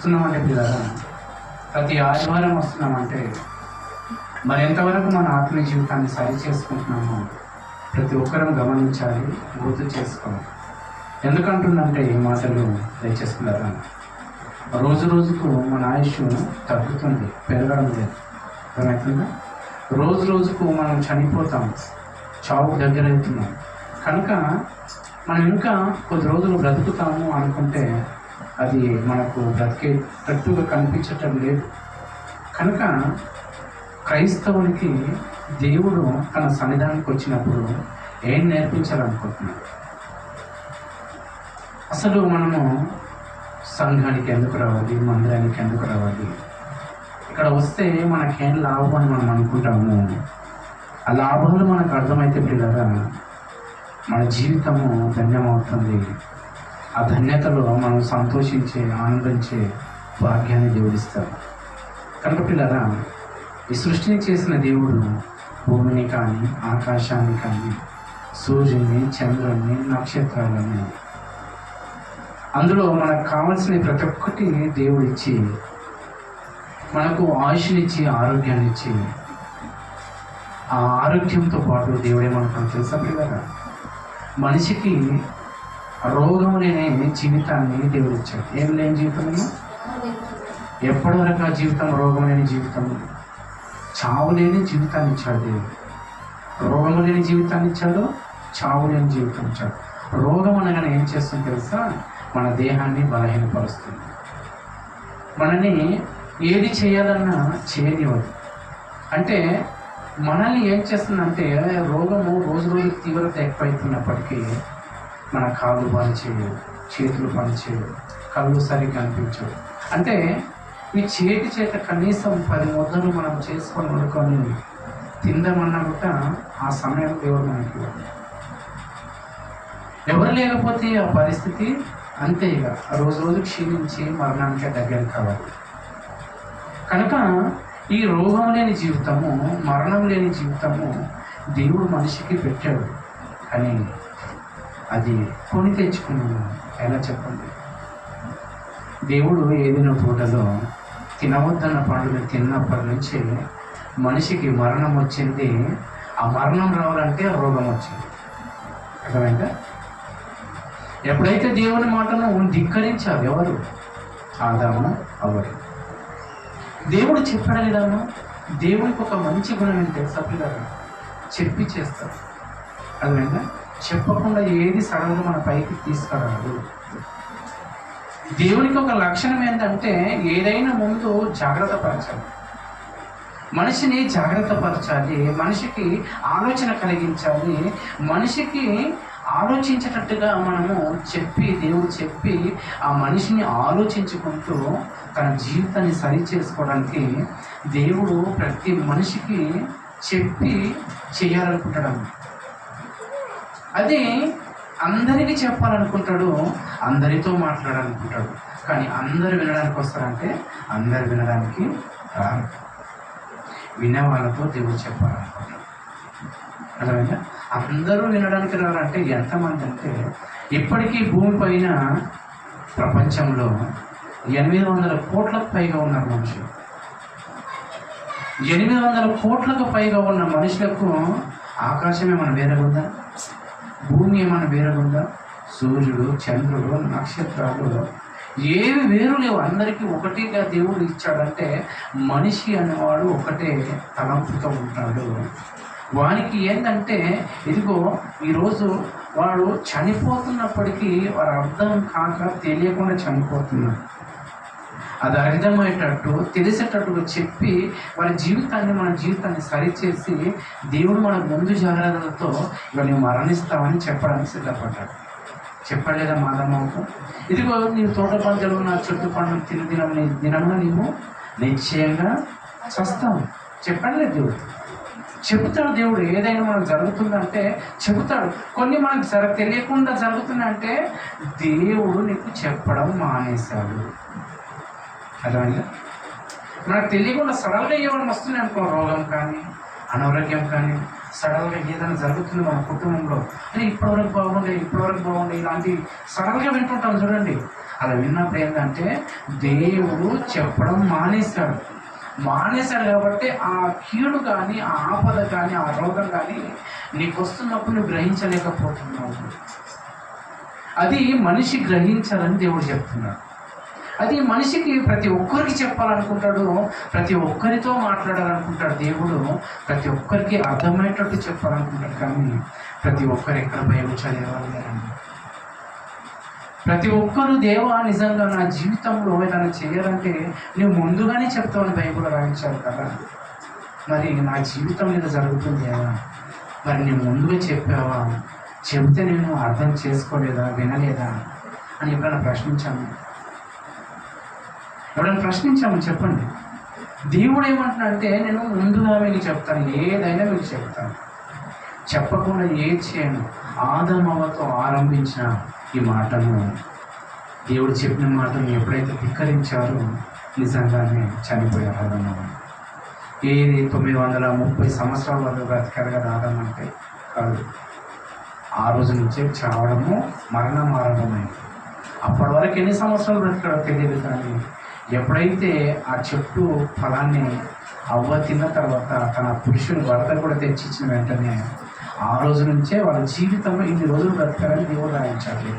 వస్తున్నామంటే పిల్లరా, ప్రతి ఆదివారం వస్తున్నామంటే మరి ఎంతవరకు మన ఆత్మీయ జీవితాన్ని సరి చేసుకుంటున్నామో ప్రతి ఒక్కరం గమనించాలి, గుర్తు చేసుకోవాలి. ఎందుకంటుందంటే ఈ మాటలు దయచేసుకున్నారా, రోజు రోజుకు మన ఆయుష్ తగ్గుతుంది, పెరగడం లేదు. అర్థమవుతుందా? రోజు రోజుకు మనం చనిపోతాం, చావుకు దగ్గర అవుతున్నాం. కనుక మనం ఇంకా కొద్ది రోజులు బ్రతుకుతాము అనుకుంటే అది మనకు బ్రతికేటట్టుగా కనిపించటం లేదు. కనుక క్రైస్తవునికి దేవుడు తన సన్నిధానానికి వచ్చినప్పుడు ఏం నేర్పించాలనుకుంటున్నాడు? అసలు మనము సంఘానికి ఎందుకు రావాలి, మందిరానికి ఎందుకు రావాలి, ఇక్కడ వస్తే మనకేం లాభం అని మనం అనుకుంటాము. ఆ లాభాలు మనకు అర్థమైతే పిల్లరా మన జీవితము ధన్యమవుతుంది. ఆ ధన్యతలో మనం సంతోషించే, ఆనందించే భాగ్యాన్ని దేవుడిస్తాడు. కనుక పిల్లరా, ఈ సృష్టిని చేసిన దేవుడు భూమిని కానీ, ఆకాశాన్ని కానీ, సూర్యుని, చంద్రుని, నక్షత్రాలని, అందులో మనకు కావలసిన ప్రతి ఒక్కటి దేవుడు ఇచ్చి, మనకు ఆయుష్నిచ్చి, ఆరోగ్యాన్ని ఇచ్చి, ఆ ఆరోగ్యంతో పాటు దేవుడేమనుకున్నాడు తెలుసా పిల్లరా, మనిషికి రోగం లేని జీవితాన్ని దేవుడు ఇచ్చాడు. ఏం లేని జీవితము? ఎప్పటి వరకు ఆ జీవితం రోగం లేని జీవితం? చావు లేని జీవితాన్ని ఇచ్చాడు దేవుడు. రోగము లేని జీవితాన్ని ఇచ్చాడు, చావు లేని జీవితం ఇచ్చాడు. రోగం అనగానే ఏం చేస్తుంది తెలుసా? మన దేహాన్ని బలహీనపరుస్తుంది, మనని ఏది చేయాలన్నా చేయనివ్వదు. అంటే మనల్ని ఏం చేస్తుందంటే, రోగము రోజు రోజు తీవ్రత ఎక్కువైతున్నప్పటికీ మన కాళ్ళు పనిచేయవు, చేతులు పనిచేయవు, కళ్ళు సరిగ్గా అనిపించవు. అంటే ఈ చేత కనీసం 10 ముద్దలు మనం చేసుకొని వండుకొని తిందామన్నా కూడా ఆ సమయం దేవుడు మనకి ఎవరు లేకపోతే ఆ పరిస్థితి అంతే. ఇక రోజు రోజు క్షీణించి మరణానికి దగ్గర కావాలి. కనుక ఈ రోగం లేని జీవితము, మరణం లేని జీవితము దేవుడు మనిషికి పెట్టాడు. కానీ అది కొని తెచ్చుకున్నాము. ఎలా చెప్పండి? దేవుడు ఏదైనా పూటలో తినవద్దన్న పండుగ తిన్నప్పటి నుంచి మనిషికి మరణం వచ్చింది. ఆ మరణం రావాలంటే రోగం వచ్చింది. అర్థమైందా? ఎప్పుడైతే దేవుని మాటను ధిక్కరించారు ఎవరు? ఆదాము, అవ్వ. దేవుడు చెప్పాడు కదమ్మా, దేవునికి ఒక మంచి గుణం ఏంటి తెలుసా పిల్లలు? చెప్పి చేస్తారు. అర్థమైందా? చెప్పకుండా ఏది సడన్గా మన పైకి తీసుకురాదు. దేవునికి ఒక లక్షణం ఏంటంటే ఏదైనా ముందు జాగ్రత్త పరచాలి, మనిషిని జాగ్రత్త పరచాలి, మనిషికి ఆలోచన కలిగించాలి, మనిషికి ఆలోచించేటట్టుగా మనము దేవుడు చెప్పి ఆ మనిషిని ఆలోచించుకుంటూ తన జీవితాన్ని సరి చేసుకోవడానికి దేవుడు ప్రతి మనిషికి చెప్పి చేయాలనుకుంటాడు. అది అందరికీ చెప్పాలనుకుంటాడు, అందరితో మాట్లాడాలనుకుంటాడు. కానీ అందరు వినడానికి వస్తారంటే అందరు వినడానికి రారు. వినే వాళ్ళతో దేవుడు చెప్పాలనుకుంటాడు. అర్థమైందా? అందరూ వినడానికి రారంటే ఎంతమంది అంటే, ఇప్పటికీ భూమి పైన ప్రపంచంలో 800 కోట్లకు పైగా ఉన్నారు మనుషులు. 800 కోట్లకు పైగా ఉన్న మనుషులకు ఆకాశం ఏమైనా వేరేగుందా? భూమి ఏమైనా వేరేగుందా? సూర్యుడు, చంద్రుడు, నక్షత్రాలు ఏవి వేరు లేవు. అందరికీ ఒకటిగా దేవుడు ఇచ్చాడంటే మనిషి అనేవాడు ఒకటే తలంపుతో ఉంటాడు. వానికి ఏంటంటే ఇదిగో ఈరోజు వాడు చనిపోతున్నప్పటికీ వాడు అర్థం కాక తెలియకుండా చనిపోతున్నాడు. అది అర్థమయ్యేటట్టు తెలిసేటట్టుగా చెప్పి మన జీవితాన్ని సరిచేసి దేవుడు మన ముందు జాగ్రత్తలతో ఇక నువ్వు మరణిస్తావని చెప్పడానికి సిద్ధపడ్డాడు. చెప్పలేదా మాధమ్మకు? ఇదిగో నీవు తోట పంటలు నా చెట్టు పండుగ దినమున నీవు నిశ్చయంగా చస్తావు. చెప్పలేదు దేవుడు. చెబుతాడు దేవుడు. ఏదైనా మనకు జరుగుతుందంటే చెబుతాడు. కొన్ని మనకు తెలియకుండా జరుగుతుందంటే దేవుడు నీకు చెప్పడం మానేశాడు. అర్థమైందా? మనకు తెలియకుండా సడన్గా ఏమైనా వస్తుంది అనుకో, రోగం కానీ, అనారోగ్యం కానీ సడన్గా ఏదైనా జరుగుతుంది మన కుటుంబంలో, ఇప్పటివరకు బాగుండే ఇలాంటి సడన్గా వింటుంటాం చూడండి. అలా విన్నప్పుడు ఏంటంటే దేవుడు చెప్పడం మానేశాడు కాబట్టి ఆ కీడు కానీ, ఆ ఆపద కానీ, ఆ రోగం కానీ నీకు వస్తున్నప్పుడు నువ్వు గ్రహించలేకపోతున్నావు. అది మనిషి గ్రహించాలని దేవుడు చెప్తున్నాడు. అది మనిషికి ప్రతి ఒక్కరికి చెప్పాలనుకుంటాడు, ప్రతి ఒక్కరితో మాట్లాడాలనుకుంటాడు. దేవుడు ప్రతి ఒక్కరికి అర్థమయ్యేటట్టు చెప్పాలనుకుంటాడు. కానీ ప్రతి ఒక్కరు ఎక్కడ బైబిల్ చదివేవాళ్ళు లేరండి. ప్రతి ఒక్కరు దేవా నిజంగా నా జీవితంలో ఏదైనా చేయాలంటే నువ్వు ముందుగానే చెప్తావని బైబిల్ రాయించావు కదా, మరి నా జీవితం మీద జరుగుతుంది దేవా, మరి నేను ముందుగా చెప్పావా, చెబితే నేను అర్థం చేసుకోలేదా, వినలేదా అని ఎప్పుడైనా ప్రశ్నించాము చెప్పండి. దేవుడు ఏమంటున్నాడంటే నేను ముందుగా మీకు చెప్తాను, ఏదైనా మీకు చెప్తాను, చెప్పకుండా ఏది చేయను. ఆదమవతో ఆరంభించిన ఈ మాటను, దేవుడు చెప్పిన మాటను ఎప్పుడైతే ధిక్కరించారో నిజంగానే చనిపోయారు ఆదమవ. ఏది 930 సంవత్సరాల వరకు బ్రతికారు కదా ఆదమంటే కాదు. ఆ రోజు నుంచే చావడము, మరణం ఆరంభమైంది. అప్పటి వరకు ఎన్ని సంవత్సరాలు బ్రతికాడో తెలియదు. కానీ ఎప్పుడైతే ఆ చెట్టు ఫలాన్ని అవ్వ తిన్న తర్వాత తన పురుషుని భర్త కూడా తెచ్చిచ్చిన వెంటనే ఆ రోజు నుంచే వాళ్ళ జీవితంలో ఇన్ని రోజులు బ్రతకాలని దేవుడు రాయించారు.